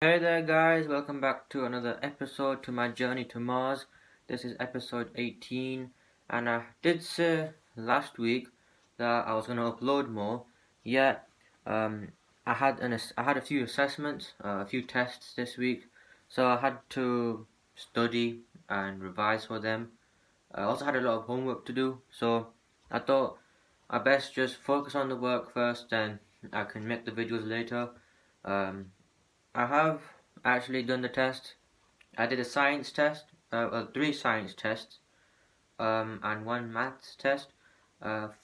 Hey there, guys, welcome back to another episode to my journey to Mars. This is episode 18, and I did say last week that I was going to upload more, yet um, I had a few assessments, a few tests this week, so I had to study and revise for them. I also had a lot of homework to do, so I thought I best just focus on the work first, then I can make the videos later. Um, I have actually done the test. I did a science test, three science tests, and one maths test.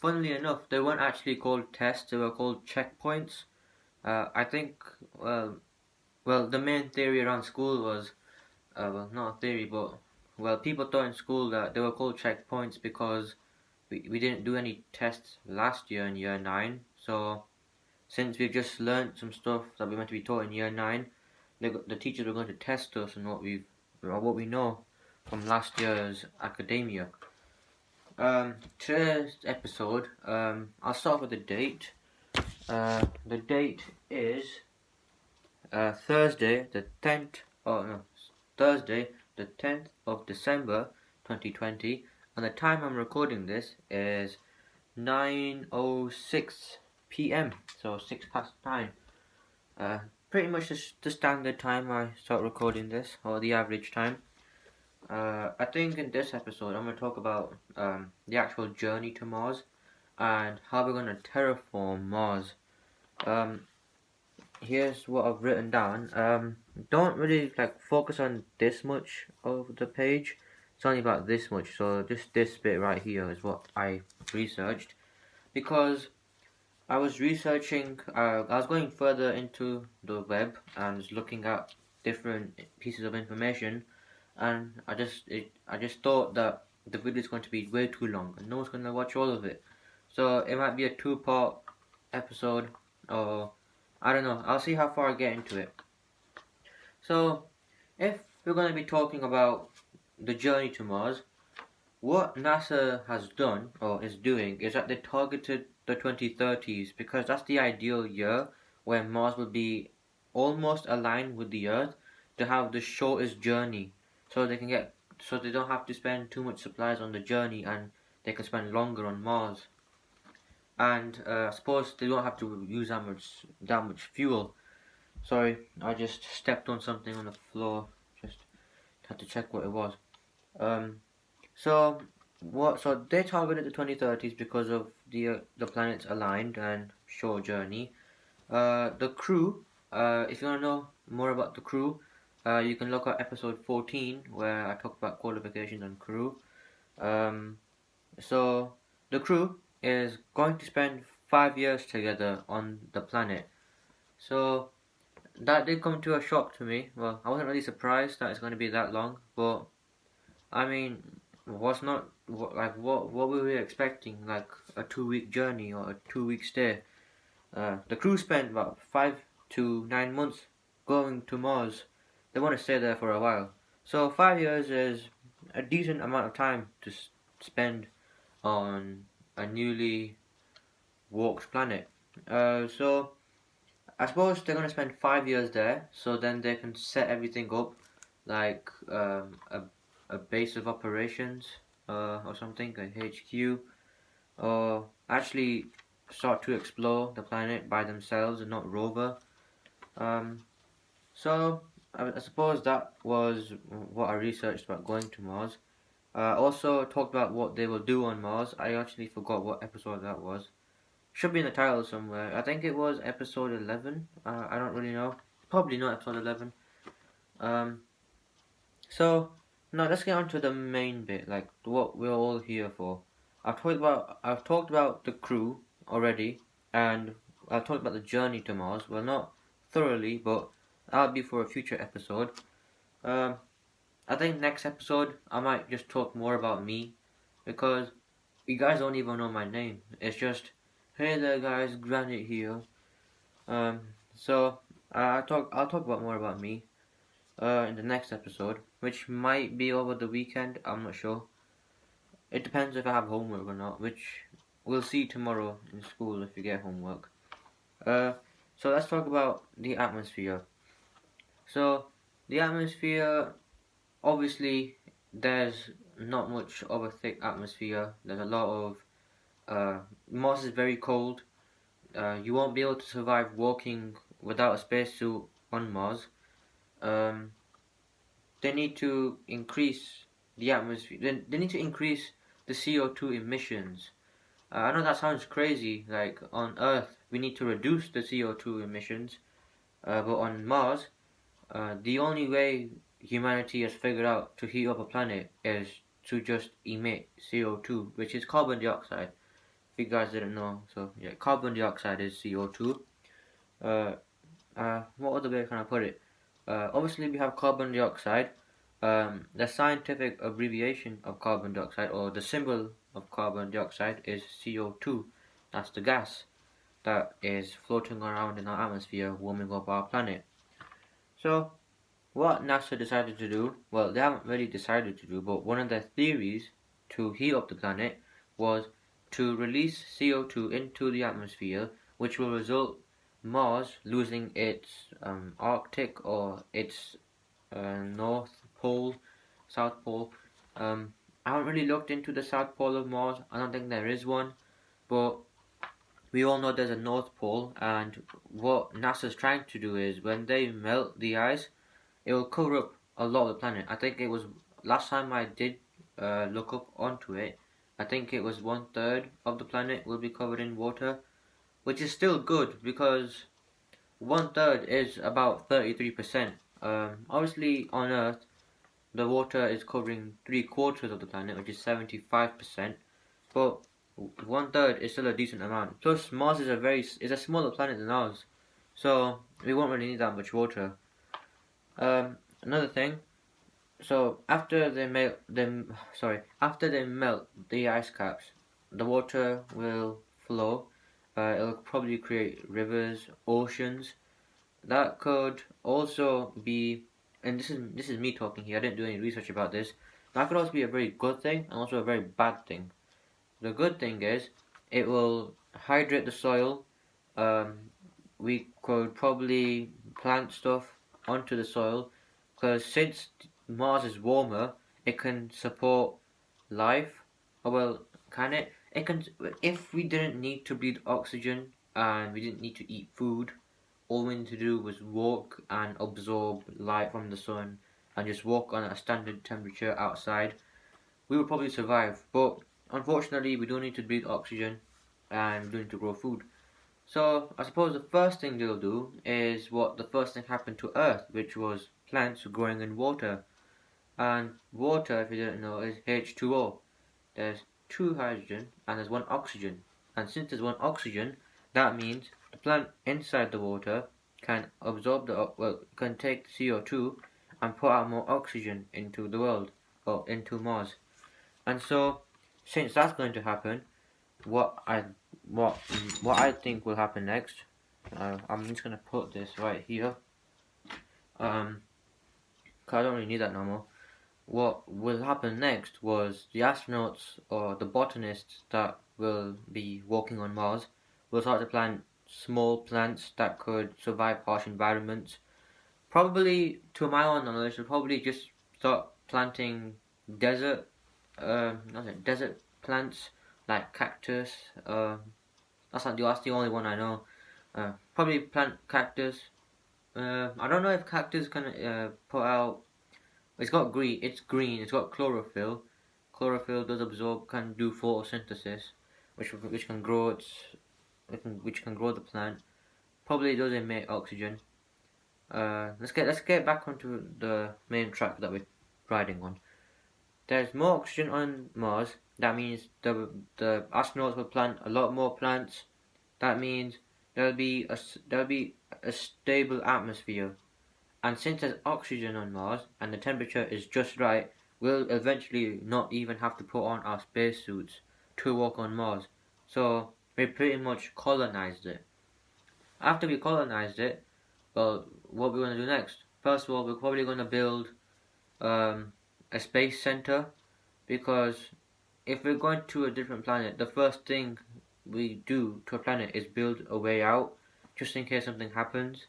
Funnily enough, they weren't actually called tests; they were called checkpoints. I think, the main theory around school was, not a theory, but people thought in school that they were called checkpoints because we didn't do any tests last year in year nine. So since we've just learned some stuff that we meant to be taught in year nine, the teachers were going to test us on what we know from last year's academia. Today's episode, I'll start with the date. The date is Thursday, the 10th. Oh no, Thursday, the 10th of December, 2020, and the time I'm recording this is 9:06 p.m. So 6 past 9. Uh, Pretty much the standard time I start recording this, or the average time. I think in this episode I'm going to talk about the actual journey to Mars and how we're going to terraform Mars. Um, Here's what I've written down. Don't really focus on this much of the page. It's only about this much, so just this bit right here is what I researched because I was researching. I was going further into the web and was looking at different pieces of information, and I just thought that the video is going to be way too long, and no one's going to watch all of it. So it might be a two-part episode, or I don't know. I'll see how far I get into it. So, if we're going to be talking about the journey to Mars, what NASA has done or is doing is that they targeted the 2030s because that's the ideal year when Mars will be almost aligned with the Earth to have the shortest journey, so they don't have to spend too much supplies on the journey and they can spend longer on Mars. And I suppose they don't have to use that much fuel. Sorry, I just stepped on something on the floor. Just had to check what it was. Um, so So they targeted the 2030s because of the planets aligned and short journey. The crew. If you want to know more about the crew, you can look at episode 14 where I talk about qualifications and crew. Um, so the crew is going to spend 5 years together on the planet. So that did come to a shock to me. Well, I wasn't really surprised that it's going to be that long, but I mean, was not what were we expecting? Like a 2 week journey or a 2 week stay? The crew spent about 5 to 9 months going to Mars. They want to stay there for a while. So 5 years is a decent amount of time to spend on a newly walked planet. So I suppose they're gonna spend 5 years there, so then they can set everything up, like a base of operations, or something, a HQ, or actually start to explore the planet by themselves and not rover. Um, so I suppose that was what I researched about going to Mars. Also talked about what they will do on Mars. I actually forgot what episode that was. Should be in the title somewhere. I think it was episode 11. I don't really know. Probably not episode 11. Um, so now let's get on to the main bit, like what we're all here for. I've talked about the crew already, and I've talked about the journey to Mars. Well, not thoroughly, but that'll be for a future episode. Um, I think next episode I might just talk more about me, because you guys don't even know my name. It's just, hey there, guys, Granite here. So I'll talk about more about me in the next episode, which might be over the weekend. I'm not sure. It depends if I have homework or not, which we'll see tomorrow in school if you get homework. Uh, so let's talk about the atmosphere. So the atmosphere, obviously, there's not much of a thick atmosphere. There's a lot of Mars is very cold. You won't be able to survive walking without a spacesuit on Mars. Um, they need to increase the atmosphere. They need to increase the CO2 emissions. I know that sounds crazy. Like on Earth, we need to reduce the CO2 emissions, but on Mars, the only way humanity has figured out to heat up a planet is to just emit CO2, which is carbon dioxide. If you guys didn't know, so yeah, carbon dioxide is CO2. Uh, what other way can I put it? Obviously, we have carbon dioxide. The scientific abbreviation of carbon dioxide, or the symbol of carbon dioxide, is CO2. That's the gas that is floating around in our atmosphere, warming up our planet. So, what NASA decided to do, well, they haven't really decided to do, but one of their theories to heat up the planet was to release CO2 into the atmosphere, which will result Mars losing its Arctic or its North Pole, South Pole. I haven't really looked into the South Pole of Mars. I don't think there is one, but we all know there's a North Pole, and what NASA's trying to do is when they melt the ice, it will cover up a lot of the planet. I think it was last time I did look up onto it. I think it was 1/3 of the planet will be covered in water, which is still good because 1/3 is about 33%. Obviously, on Earth, the water is covering 3/4 of the planet, which is 75%. But 1/3 is still a decent amount. Plus, Mars is a smaller planet than ours, so we won't really need that much water. Another thing. So after they melt the ice caps, the water will flow. It'll probably create rivers, oceans. That could also be, and this is me talking here. I didn't do any research about this. That could also be a very good thing and also a very bad thing. The good thing is it will hydrate the soil. Um, we could probably plant stuff onto the soil because since Mars is warmer, it can support life. Oh, well, can it? It can. If we didn't need to breathe oxygen and we didn't need to eat food, all we need to do was walk and absorb light from the sun and just walk on a standard temperature outside, we would probably survive. But unfortunately, we don't need to breathe oxygen and we don't need to grow food. So I suppose the first thing they'll do is what the first thing happened to Earth, which was plants growing in water. And water, if you didn't know, is H2O. There's two hydrogen and there's one oxygen. And since there's one oxygen, that means the plant inside the water can absorb can take CO2 and put out more oxygen into the world or into Mars. And so, since that's going to happen, what I what what I think will happen next, I'm just gonna put this right here. Cause I don't really need that no more. What will happen next was the astronauts or the botanists that will be walking on Mars will start to plant small plants that could survive harsh environments. Probably, to my own knowledge, they'll probably just start planting desert, desert plants like cactus. That's the only one I know. Probably plant cactus. I don't know if cactus can put out. It's got green. It's green. It's got chlorophyll. Chlorophyll does absorb, can do photosynthesis, which can grow which can grow the plant. Probably does emit oxygen. Let's get back onto the main track that we're riding on. There's more oxygen on Mars. That means the astronauts will plant a lot more plants. That means there'll be a stable atmosphere. And since there's oxygen on Mars and the temperature is just right, we'll eventually not even have to put on our spacesuits to walk on Mars. So we pretty much colonized it. After we colonized it, well, what we're going to do next? First of all, we're probably going to build a space center because if we're going to a different planet, the first thing we do to a planet is build a way out just in case something happens.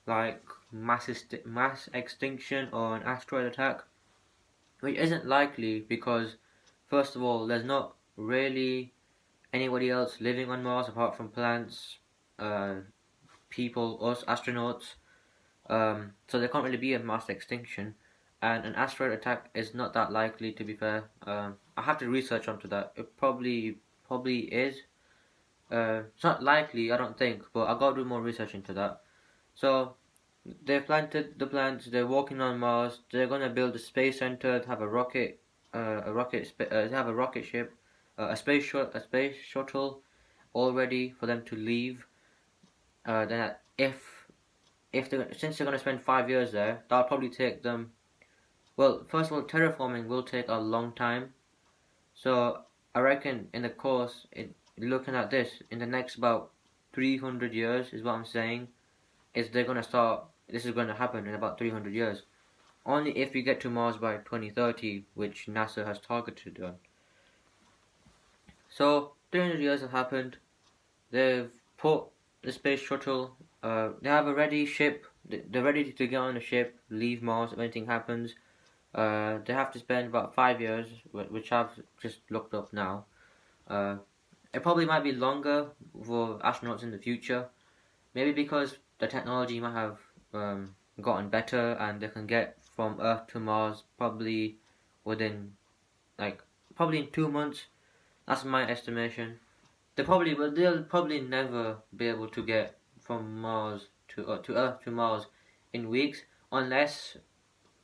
Like mass extinction or an asteroid attack, which isn't likely because, first of all, there's not really anybody else living on Mars apart from plants, uh, people, us astronauts. So there can't really be a mass extinction, and an asteroid attack is not that likely. To be fair, I have to research onto that. It probably is. It's not likely, I don't think, but I gotta do more research into that. So they've planted the plants. They're walking on Mars. They're gonna build a space center. To have have a rocket ship, a space shuttle, all ready for them to leave. Then if they since they're gonna spend 5 years there, that'll probably take them. Well, first of all, terraforming will take a long time. So I reckon in the course, looking at this in the next about 300 years is what I'm saying. Is they're gonna start. This is gonna happen in about 300 years. Only if we get to Mars by 2030, which NASA has targeted on. So 300 years have happened. They've put the space shuttle. They have a ready ship. They're ready to get on the ship, leave Mars if anything happens. They have to spend about 5 years, which I've just looked up now. Uh, it probably might be longer for astronauts in the future. Maybe because the technology might have gotten better and they can get from Earth to Mars probably within probably in 2 months. That's my estimation. They'll probably never be able to get from Mars to Earth to Mars in weeks unless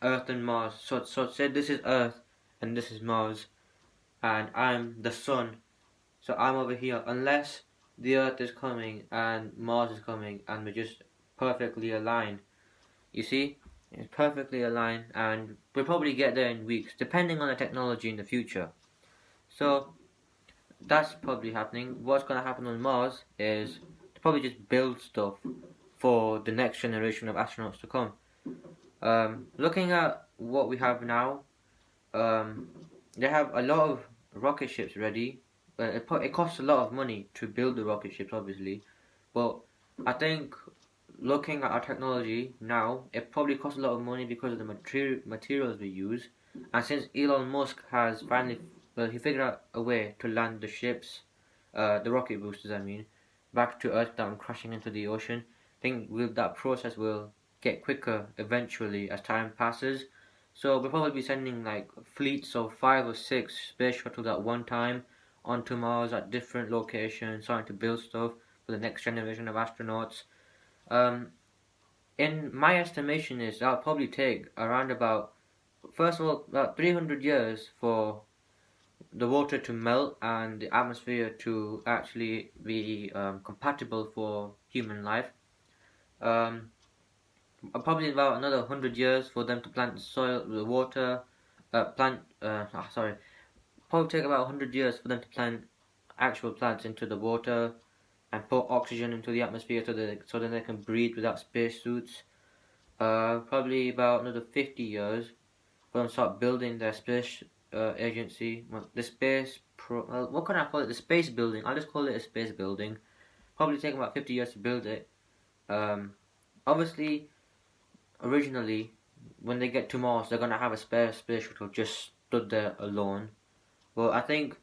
Earth and Mars. So say this is Earth and this is Mars and I'm the sun. So I'm over here unless the Earth is coming and Mars is coming and we're just perfectly aligned. You see? It's perfectly aligned and we'll probably get there in weeks depending on the technology in the future. So that's probably happening. What's going to happen on Mars is to probably just build stuff for the next generation of astronauts to come. Looking at what we have now, they have a lot of rocket ships ready. It costs a lot of money to build the rocket ships, obviously, but I think looking at our technology now, it probably costs a lot of money because of the materials we use. And since Elon Musk has finally, well, he figured out a way to land the ships, the rocket boosters, I mean, back to Earth without crashing into the ocean. I think that process will get quicker eventually as time passes. So we'll probably be sending like fleets of 5 or 6 space shuttles at one time onto Mars at different locations, starting to build stuff for the next generation of astronauts. Um, in my estimation is that'll probably take around about, first of all, about 300 years for the water to melt and the atmosphere to actually be compatible for human life. Um, Probably about another 100 years for them to plant the soil, the water, plant. Sorry, probably take about 100 years for them to plant actual plants into the water and put oxygen into the atmosphere so that they can breathe without spacesuits. Probably about another 50 years for them to start building their space agency. The space what can I call it? The space building. I'll just call it a space building. Probably take about 50 years to build it. Obviously, originally, when they get to Mars, they're gonna have a space shuttle just stood there alone. Well, I think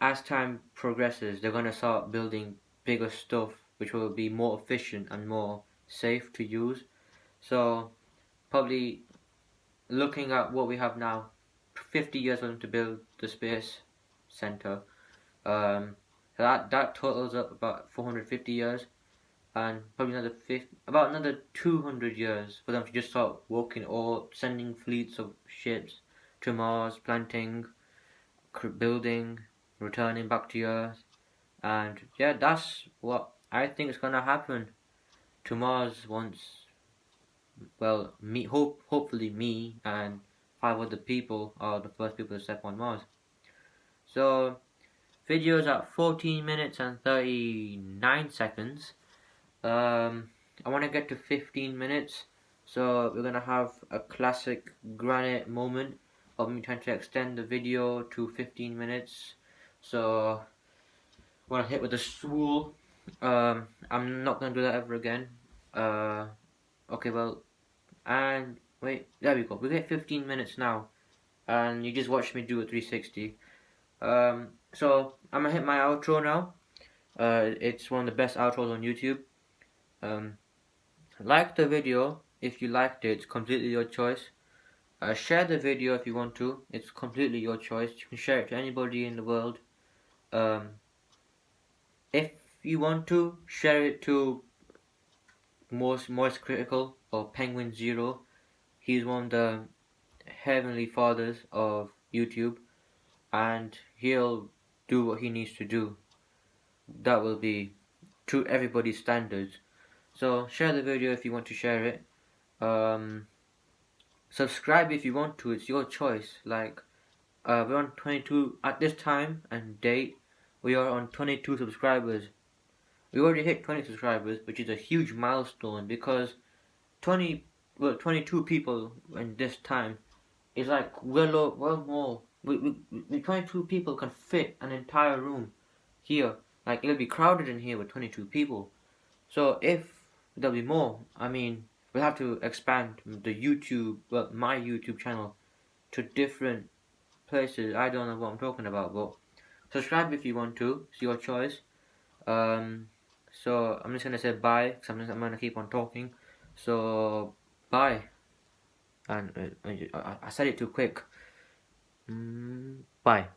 as time progresses, they're gonna start building bigger stuff, which will be more efficient and more safe to use. So, probably looking at what we have now, 50 years for them to build the space center. That totals up about 450 years, and probably about another 200 years for them to just start working or sending fleets of ships to Mars, planting, building, returning back to Earth, and yeah, that's what I think is gonna happen to Mars once. Well, hopefully me and 5 other people are the first people to step on Mars. So, videos at 14 minutes and 39 seconds. I want to get to 15 minutes, so we're gonna have a classic granite moment of me trying to extend the video to 15 minutes. So, when I hit with the stool, I'm not gonna do that ever again. Okay, well, and wait, there we go. We get 15 minutes now, and you just watched me do a 360. So I'm gonna hit my outro now. It's one of the best outros on YouTube. Um, like the video if you liked it. It's completely your choice. Share the video if you want to. It's completely your choice. You can share it to anybody in the world. Um, if you want to, share it to most critical or Penguin Zero. He's one of the heavenly fathers of YouTube, and he'll do what he needs to do. That will be to everybody's standards. So share the video if you want to share it. Um, subscribe if you want to. It's your choice. Like we're on 22 at this time and date. We are on 22 subscribers. We already hit 20 subscribers, which is a huge milestone because 22 people in this time is like well more. 22 people can fit an entire room here. Like it'll be crowded in here with 22 people. So if there'll be more, I mean, we'll have to expand the YouTube, well, my YouTube channel to different places. I don't know what I'm talking about, but subscribe if you want to. It's your choice. Um, so I'm just gonna say bye because I'm gonna keep on talking. So bye, and I said it too quick. Bye.